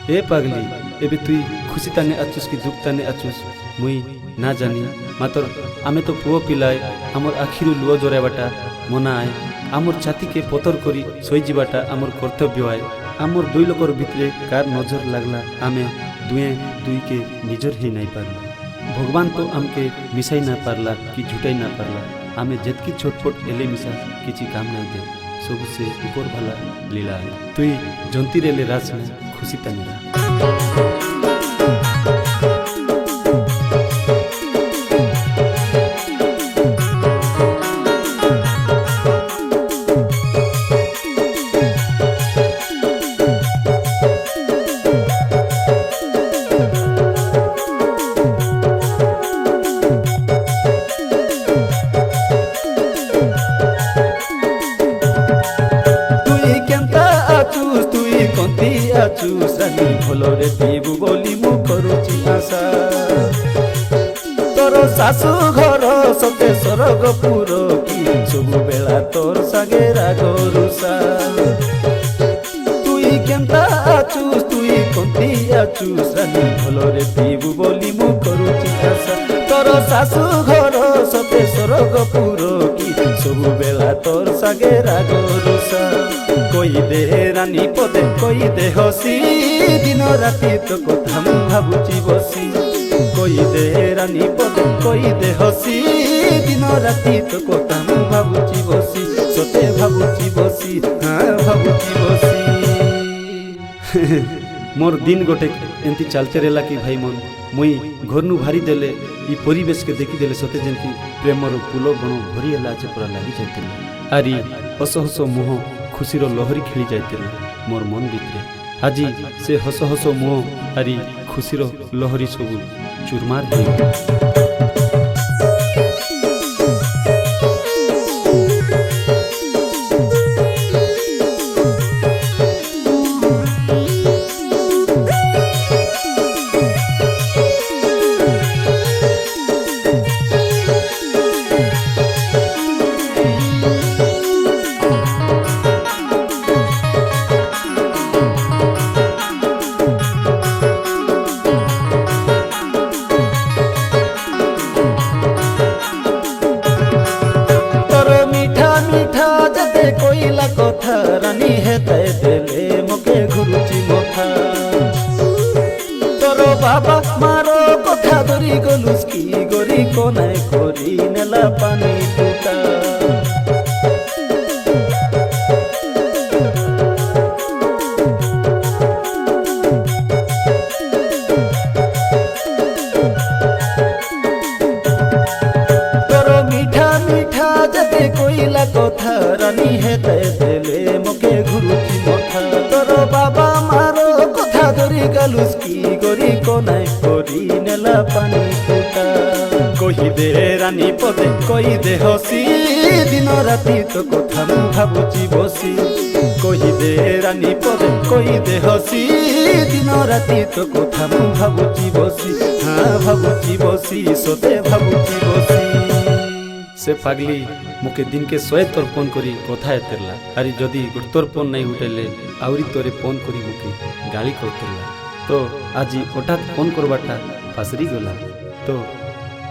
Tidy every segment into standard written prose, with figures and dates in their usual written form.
ए पागली एबे तुई खुशी ताने आचुस कि दुख ताने आचुस मुई ना जानी मातर आमे तो पुओ पिलाए आमर आखिरु लुओ जोराबाटा मना आए आमर छाती के पतर करी सही जीवाटा आमर कर्तव्य आए आमर दुई लोकर भितरे कार नजर लागला आमे दुए दुई के निजर ही नहीं पारला भगवान तो आमके मिसाई ना पारला कि झुटाई ना पारला आमे जेतकी छोटपट एले मिसा किछि काम नहीं दे सबसे ऊपर भला लीला है तुई जंती रेले रास में खुशी तनेरा चूसानी भलरे पीबू बोली मु करुची आशा तोर सासु घर सते सरगपुर की सबु बेला तोर सागे रागरुसा तुई केंता आचुस तुई कोंती आचुस रानी भलरे पीबू बोली मु करुची आशा तोर सासु घर सते सरगपुर की सबु बेला तोर सागे रागरुसा कोई दे रानी पदे कोई दे हसी दिन राति तो कथा मु भाबुची बसी कोई दे रानी पदे कोई दे हसी दिन राति तो कथा मु भाबुची बसी सोते भाबुची बसी हाँ भाबुची बसी मोर दिन गोटे एंती चलते रेला कि भाई मन मुई घरनु भारी देले ई परिवेश के देखी देले सोते जेंती प्रेमर फूल बण भरी होला जे पूरा लागि जाइतिला आरी हस हस मुह खुशीर लहरी खेली जाइतिला मोर मन भितरे आज से हस हस मुह आरी खुशीर लहरी सब चुरमार हो कोईला कथा रानी है तय देले मोके घुरुची मथा तोरो बाबा मारो कथा धरी गलुस की गोरी कोनाय करी नेला पानी टूटा तोरो मीठा मीठा जते कोईला कथा रानी है तय देले मोके घुरुची मथा तोरो बाबा मारो कथा धरी गालुस की गोरी कोनाय करी नेला पानी टूटा कही दे रानी पदे कही दे हसी दिन राति तो कथा मु भाबुची बसी कही दे रानी पदे कही दे हसी दिन राति तो कथा मु भाबुची बसी हाँ भाबुची बसी सोते भाबुची बसी से पागली मुके दिन के 100 तोर फोन करी कथा एतेरला अरे जदि गोटे तोर फोन नहीं उठेले आउरी तोरे फोन करी मुके गाली करतेरला तो आज हठात फोन करबाटा फासरी गला तो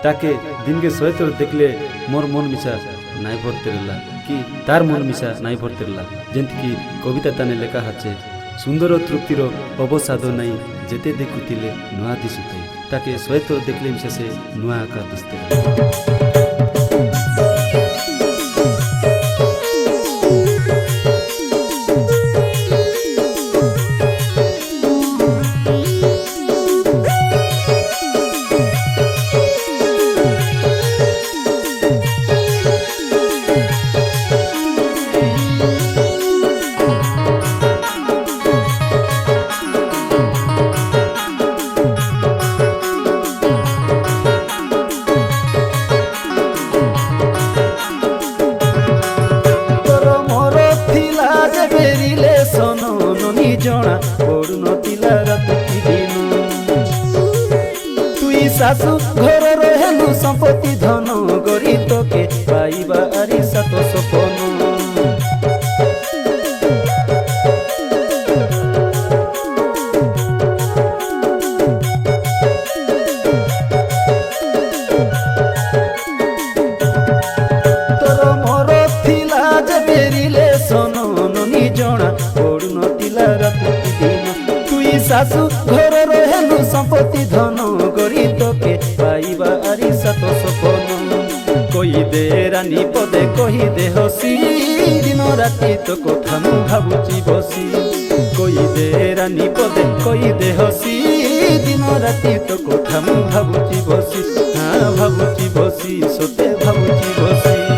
ताके दिन के 100 तोर देखले मोर मन मिसा नाई भरतेरला कि तार मन मिसा नाई भरतेरला जेंत की कविता ताने लेखा हाचे सुंदर तृप्तिर अवसाद नहीं जेते देखुतिले नुआ दिसुते ताके 100 तोर देखले मिसा से नुआ आकार दिसते जना पड़ू नथिला राति दिन तुई सासु घर रहेलु संपत्ति धन गरी तोके पाइबा आरी सात सपन শাশু ঘরর হেলু সম্পত্তি ধন গরি তোকে পাইবা আরি সাত সপন কই দে রানী পদে কহি দে হসি দিন রাতি তো কথা মু ভাবুচি বসি কই দে রানী পদে কই দে হসি দিন রাতি তো কথা মু ভাবুচি বসি হ্যাঁ ভাবুচি বসি সতে ভাবুচি বসি।